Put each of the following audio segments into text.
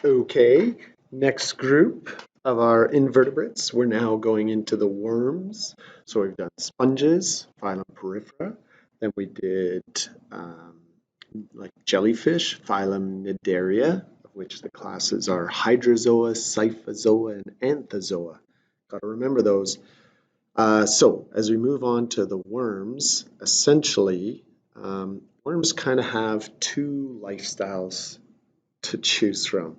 Okay, next group of our invertebrates, we're now going into the worms. So we've done sponges, phylum Porifera. Then we did like jellyfish, phylum Cnidaria, of which the classes are Hydrozoa, Scyphozoa, and Anthozoa. Got to remember those. So as we move on to the worms, essentially, worms kind of have two lifestyles to choose from.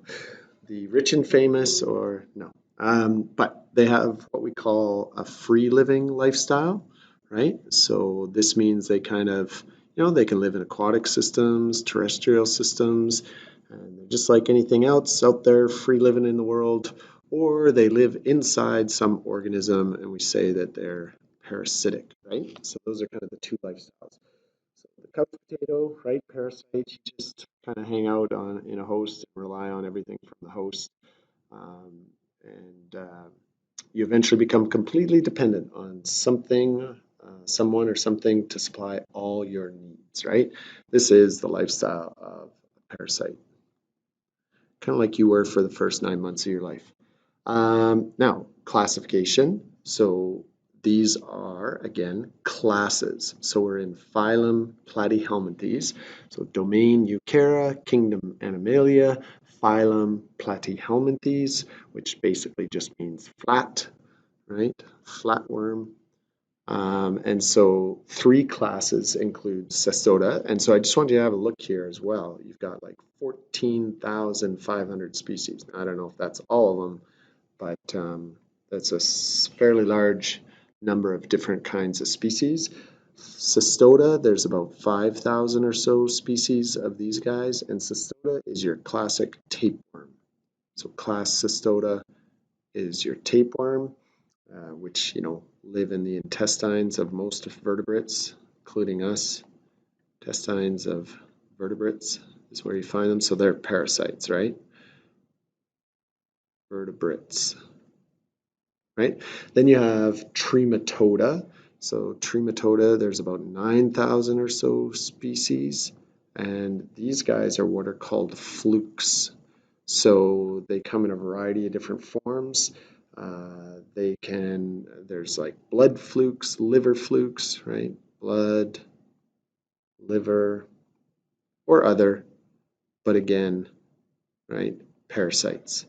The rich and famous, or no, but they have what we call a free living lifestyle, right? So this means they kind of, they can live in aquatic systems, terrestrial systems, and they're just like anything else out there free living in the world, or they live inside some organism and we say that they're parasitic, right? So those are kind of the two lifestyles. So the couch potato, right? Parasite, you just kind of hang out on in a host and rely on everything from the host. Um, and you eventually become completely dependent on something, someone, or something to supply all your needs, right? This is the lifestyle of a parasite, kind of like you were for the first 9 months of your life. Now, classification. So these are, again, classes. So we're in phylum Platyhelminthes. So domain Euchera, kingdom Animalia, phylum Platyhelminthes, which basically just means flat, right? Flatworm. And so three classes include Cestota. And so I just wanted you to have a look here as well. You've got like 14,500 species. I don't know if that's all of them, but that's a fairly large number of different kinds of species. Cestota, there's about 5,000 or so species of these guys, and Cestota is your classic tapeworm. So class Cestota is your tapeworm, which, live in the intestines of most vertebrates, including us. Intestines of vertebrates is where you find them, so they're parasites, right? Vertebrates. Right? Then you have Trematoda. So Trematoda, there's about 9,000 or so species, and these guys are what are called flukes. So they come in a variety of different forms. There's like blood flukes, liver flukes, right? Blood, liver, or other, but again, right? Parasites.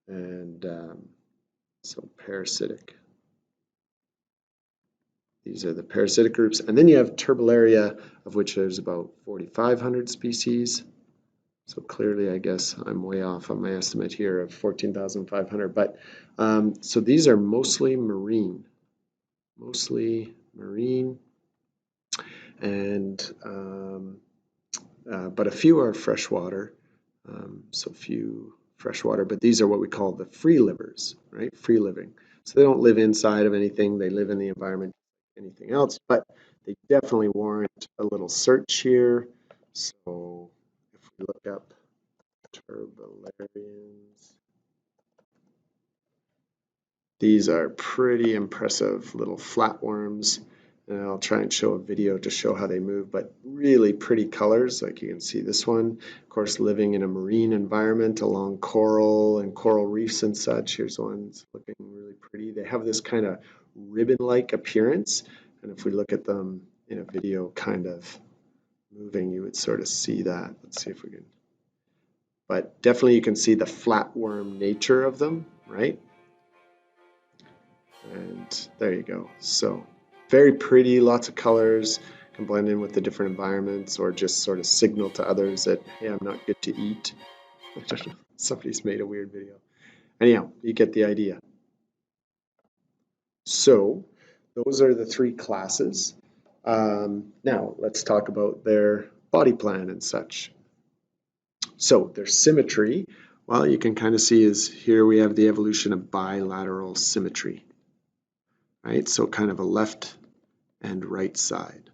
And so parasitic. These are the parasitic groups. And then you have Turbellaria, of which there's about 4,500 species. So clearly, I guess I'm way off on my estimate here of 14,500. But so these are mostly marine. And but a few are freshwater. So few freshwater, but these are what we call the free livers, right? Free living. So they don't live inside of anything. They live in the environment, anything else, but they definitely warrant a little search here. So if we look up turbellarians, these are pretty impressive little flatworms. And I'll try and show a video to show how they move, but really pretty colors. Like you can see this one, of course, living in a marine environment along coral and coral reefs and such. Here's one that's looking really pretty. They have this kind of ribbon-like appearance. And if we look at them in a video kind of moving, you would sort of see that. Let's see if we can. But definitely you can see the flatworm nature of them, right? And there you go. So very pretty, lots of colors, can blend in with the different environments or just sort of signal to others that, hey, I'm not good to eat. I don't know. Somebody's made a weird video. Anyhow, you get the idea. So those are the three classes. Now let's talk about their body plan and such. So their symmetry, well, you can kind of see is here we have the evolution of bilateral symmetry, right? So kind of a left and right side.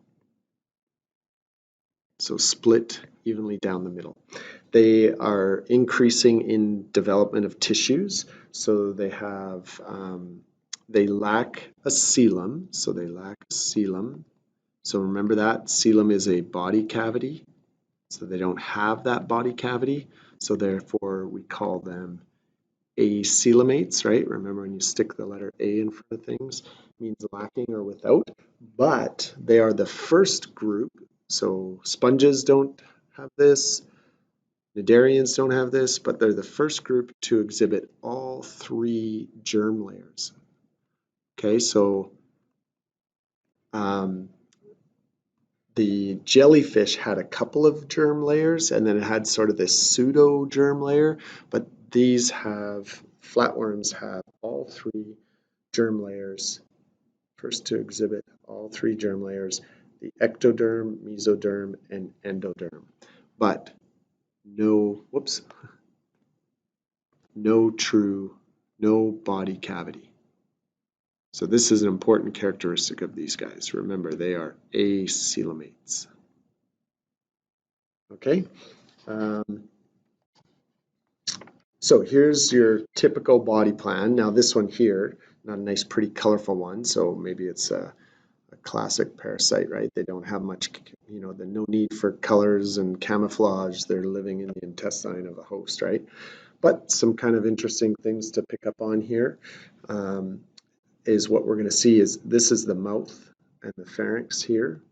So split evenly down the middle. They are increasing in development of tissues. So they have, they lack a coelom. So they lack a coelom. So remember that coelom is a body cavity. So they don't have that body cavity. So therefore, we call them acoelomates, right? Remember when you stick the letter A in front of things, it means lacking or without. But they are the first group. So sponges don't have this, cnidarians don't have this, but they're the first group to exhibit all three germ layers. Okay, so the jellyfish had a couple of germ layers, and then it had sort of this pseudo germ layer, but these have, flatworms have all three germ layers, first to exhibit all three germ layers, the ectoderm, mesoderm, and endoderm. But no, whoops, no body cavity. So this is an important characteristic of these guys. Remember, they are acoelomates. Okay. So here's your typical body plan. Now this one here, not a nice, pretty, colorful one. So maybe it's a classic parasite, right? They don't have much, no need for colors and camouflage. They're living in the intestine of a host, right? But some kind of interesting things to pick up on here is what we're going to see is this is the mouth and the pharynx here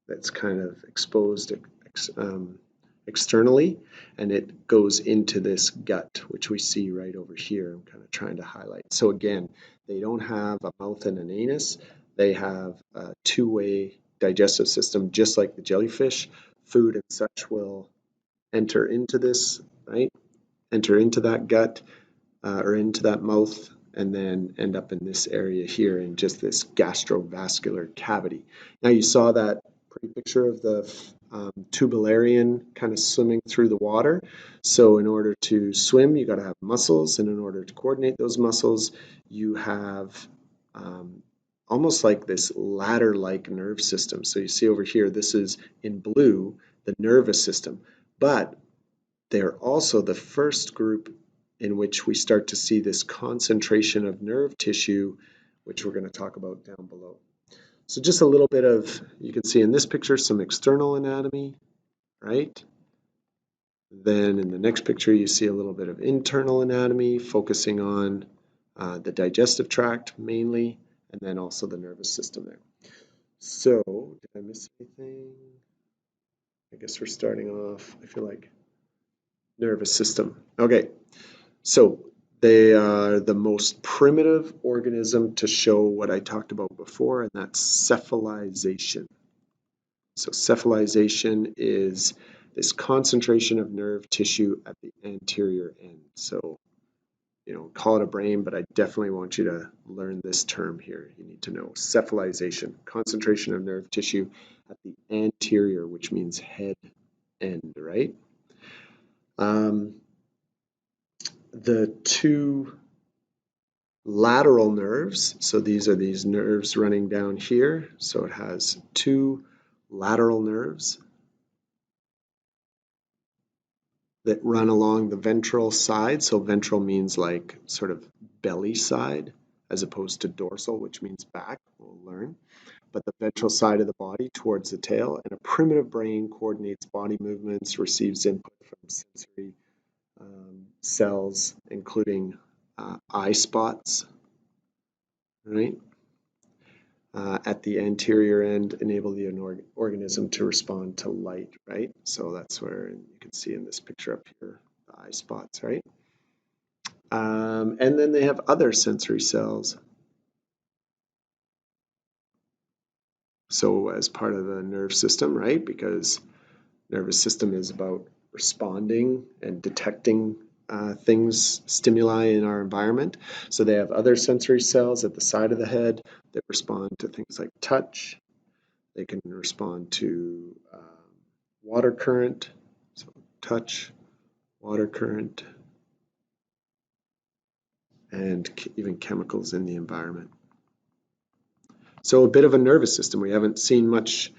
that's kind of exposed externally, and it goes into this gut, which we see right over here. I'm kind of trying to highlight. So again, they don't have a mouth and an anus. They have a two-way digestive system, just like the jellyfish. Food and such will enter into this, right? Enter into that gut or into that mouth, and then end up in this area here in just this gastrovascular cavity. Now you saw that pretty picture of the tubularian kind of swimming through the water. So in order to swim, you got to have muscles, and in order to coordinate those muscles, you have almost like this ladder-like nerve system. So you see over here, this is in blue, the nervous system. But they're also the first group in which we start to see this concentration of nerve tissue, which we're going to talk about down below. So just a little bit of, you can see in this picture, some external anatomy, right? Then in the next picture, you see a little bit of internal anatomy, focusing on the digestive tract mainly, and then also the nervous system there. So, did I miss anything? I guess we're starting off, I feel like, nervous system. Okay, so they are the most primitive organism to show what I talked about before, and that's cephalization. So cephalization is this concentration of nerve tissue at the anterior end. So, call it a brain, but I definitely want you to learn this term here. You need to know cephalization, concentration of nerve tissue at the anterior, which means head end, right? The two lateral nerves, so these are these nerves running down here. So it has two lateral nerves that run along the ventral side. So ventral means like sort of belly side as opposed to dorsal, which means back. We'll learn. But the ventral side of the body towards the tail, and a primitive brain coordinates body movements, receives input from sensory cells, including eye spots, right? At the anterior end, enable the organism to respond to light, right? So that's where you can see in this picture up here, the eye spots, right? And then they have other sensory cells. So as part of the nerve system, right? Because nervous system is about responding and detecting things, stimuli in our environment. So they have other sensory cells at the side of the head that respond to things like touch. They can respond to water current, so touch, water current, and even chemicals in the environment. So a bit of a nervous system. We haven't seen much of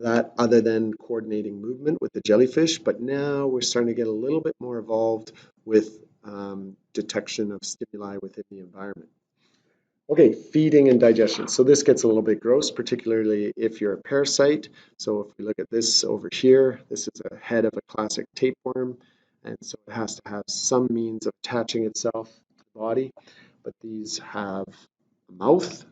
that other than coordinating movement with the jellyfish, but now we're starting to get a little bit more evolved with detection of stimuli within the environment. Okay, feeding and digestion. So this gets a little bit gross, particularly if you're a parasite. So if we look at this over here, this is a head of a classic tapeworm, and so it has to have some means of attaching itself to the body, but these have a mouth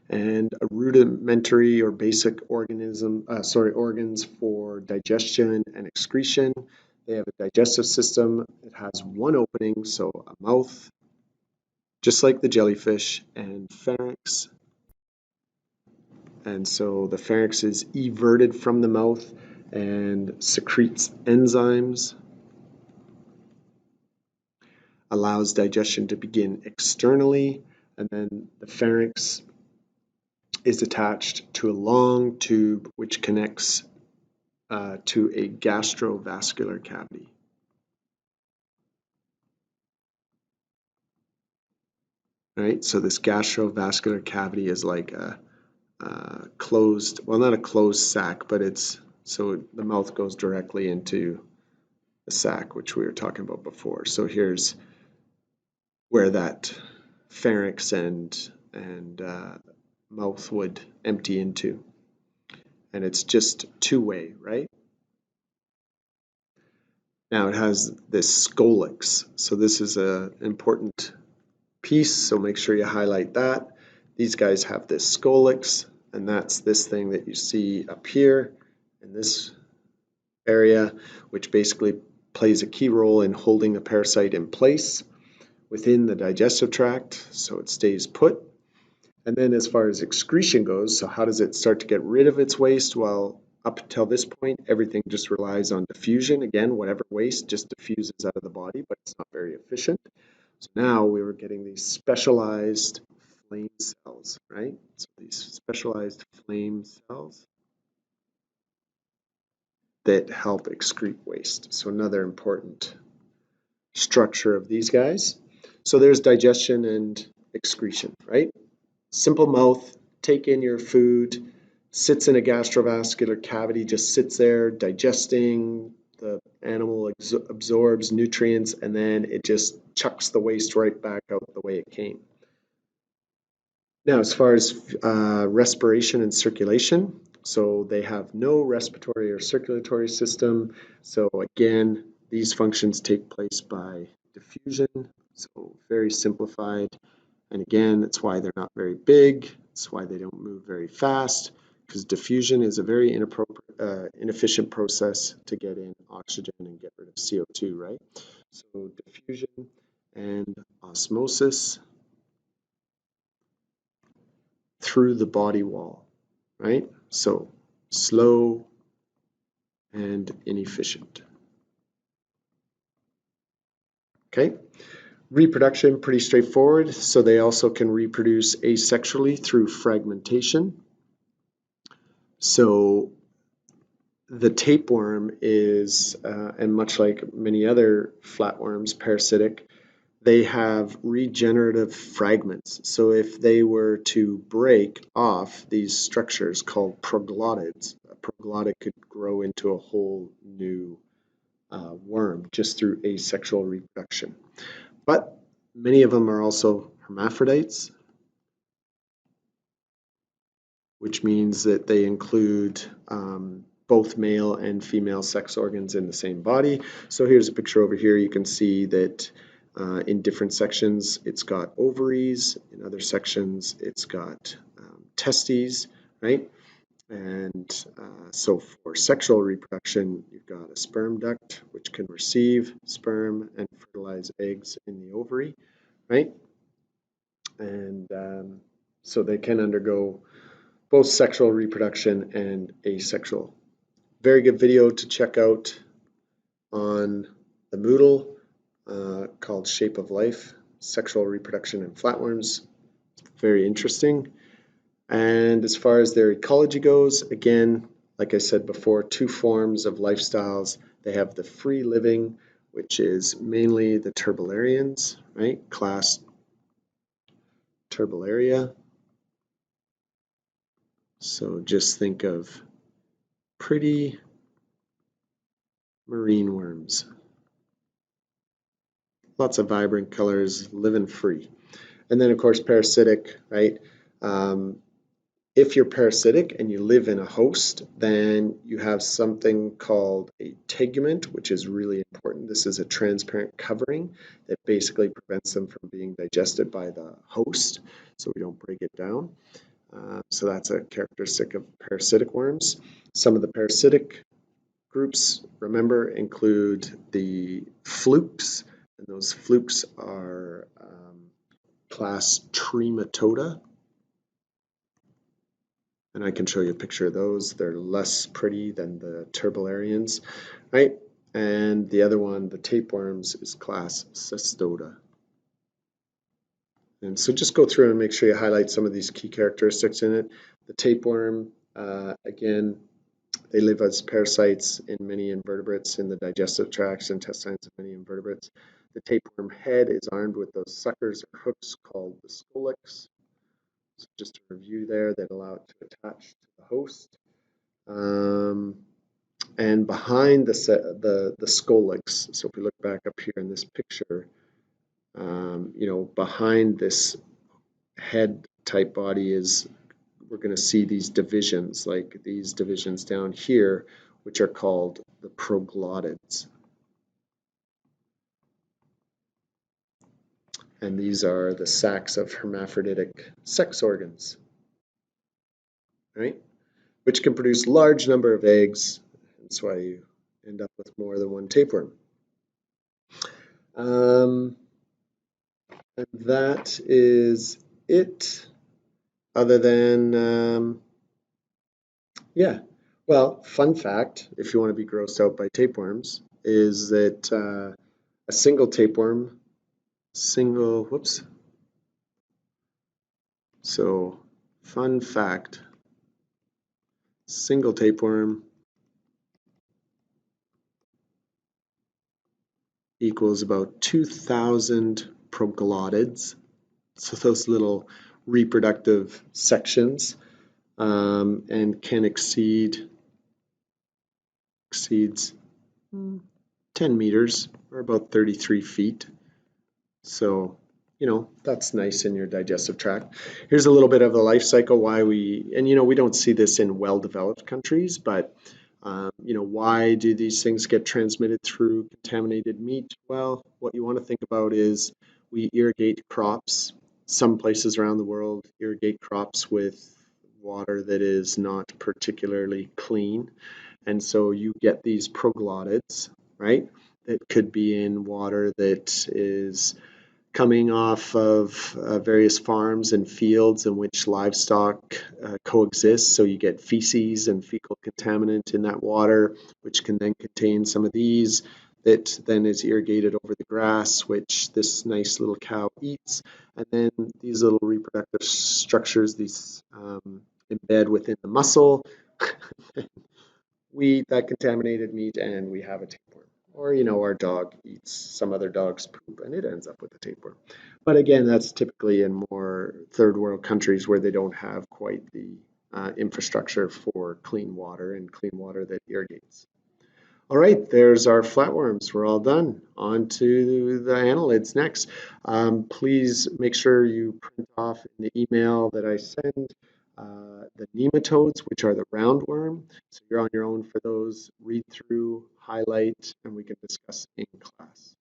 and a rudimentary or basic organs for digestion and excretion. They have a digestive system. It has one opening, so a mouth, just like the jellyfish, and pharynx. And so the pharynx is everted from the mouth and secretes enzymes, allows digestion to begin externally, and then the pharynx is attached to a long tube which connects to a gastrovascular cavity. Right, so this gastrovascular cavity is like a closed, well, not a closed sac, but it's so the mouth goes directly into the sac, which we were talking about before. So here's where that pharynx and mouth would empty into, and it's just two-way, right? Now it has this scolex, so this is an important piece, so make sure you highlight that. These guys have this scolex, and that's this thing that you see up here in this area, which basically plays a key role in holding the parasite in place within the digestive tract so it stays put. And then as far as excretion goes, so how does it start to get rid of its waste? Well, up until this point, everything just relies on diffusion. Again, whatever waste just diffuses out of the body, but it's not very efficient. So now we were getting these specialized flame cells, right? So these specialized flame cells that help excrete waste. So another important structure of these guys. So there's digestion and excretion, right? Simple mouth, take in your food, sits in a gastrovascular cavity, just sits there digesting. The animal absorbs nutrients, and then it just chucks the waste right back out the way it came. Now, as far as respiration and circulation, so they have no respiratory or circulatory system. So again, these functions take place by diffusion, so very simplified. And again, that's why they're not very big. That's why they don't move very fast, because diffusion is a very inefficient process to get in oxygen and get rid of CO2, right? So diffusion and osmosis through the body wall, right? So slow and inefficient. Okay. Reproduction, pretty straightforward. So they also can reproduce asexually through fragmentation. So the tapeworm is, and much like many other flatworms, parasitic, they have regenerative fragments. So if they were to break off these structures called proglottids, a proglottid could grow into a whole new worm just through asexual reproduction. But many of them are also hermaphrodites, which means that they include both male and female sex organs in the same body. So here's a picture over here. You can see that in different sections it's got ovaries, in other sections it's got testes, right? And so for sexual reproduction, you've got a sperm duct, which can receive sperm and fertilize eggs in the ovary, right? And so they can undergo both sexual reproduction and asexual. Very good video to check out on the Moodle called Shape of Life, Sexual Reproduction in Flatworms. Very interesting. And as far as their ecology goes, again, like I said before, two forms of lifestyles. They have the free living, which is mainly the turbellarians, right? Class Turbellaria. So just think of pretty marine worms. Lots of vibrant colors, living free. And then, of course, parasitic, right? If you're parasitic and you live in a host, then you have something called a tegument, which is really important. This is a transparent covering that basically prevents them from being digested by the host, so we don't break it down. So that's a characteristic of parasitic worms. Some of the parasitic groups, remember, include the flukes, and those flukes are class Trematoda. And I can show you a picture of those. They're less pretty than the turbularians, right? And the other one, the tapeworms, is class Cestoda. And so just go through and make sure you highlight some of these key characteristics in it. The tapeworm, again, they live as parasites in many invertebrates, in the digestive tracts, intestines of many invertebrates. The tapeworm head is armed with those suckers or hooks called the scolex. So just a review there that allow it to attach to the host. And behind the scolex, so if we look back up here in this picture, behind this head type body is, we're going to see these divisions, like these divisions down here, which are called the proglottids. And these are the sacs of hermaphroditic sex organs, right? Which can produce large number of eggs. That's why you end up with more than one tapeworm. And that is it, other than, yeah. Well, fun fact, if you want to be grossed out by tapeworms, is that a single tapeworm, whoops. So, fun fact, single tapeworm equals about 2,000 proglottids. So those little reproductive sections, and can exceeds 10 meters or about 33 feet. So, that's nice in your digestive tract. Here's a little bit of the life cycle, why we don't see this in well-developed countries, but why do these things get transmitted through contaminated meat? Well, what you want to think about is we irrigate crops. Some places around the world irrigate crops with water that is not particularly clean. And so you get these proglottids, right? That could be in water that is coming off of various farms and fields in which livestock coexist. So you get feces and fecal contaminant in that water, which can then contain some of these, that then is irrigated over the grass, which this nice little cow eats. And then these little reproductive structures, these embed within the muscle. We eat that contaminated meat and we have a tapeworm. Or, our dog eats some other dog's poop and it ends up with a tapeworm. But again, that's typically in more third world countries where they don't have quite the infrastructure for clean water and clean water that irrigates. All right, there's our flatworms. We're all done. On to the annelids next. Please make sure you print off in the email that I send the nematodes, which are the roundworm. So you're on your own for those. Read through, highlight, and we can discuss in class.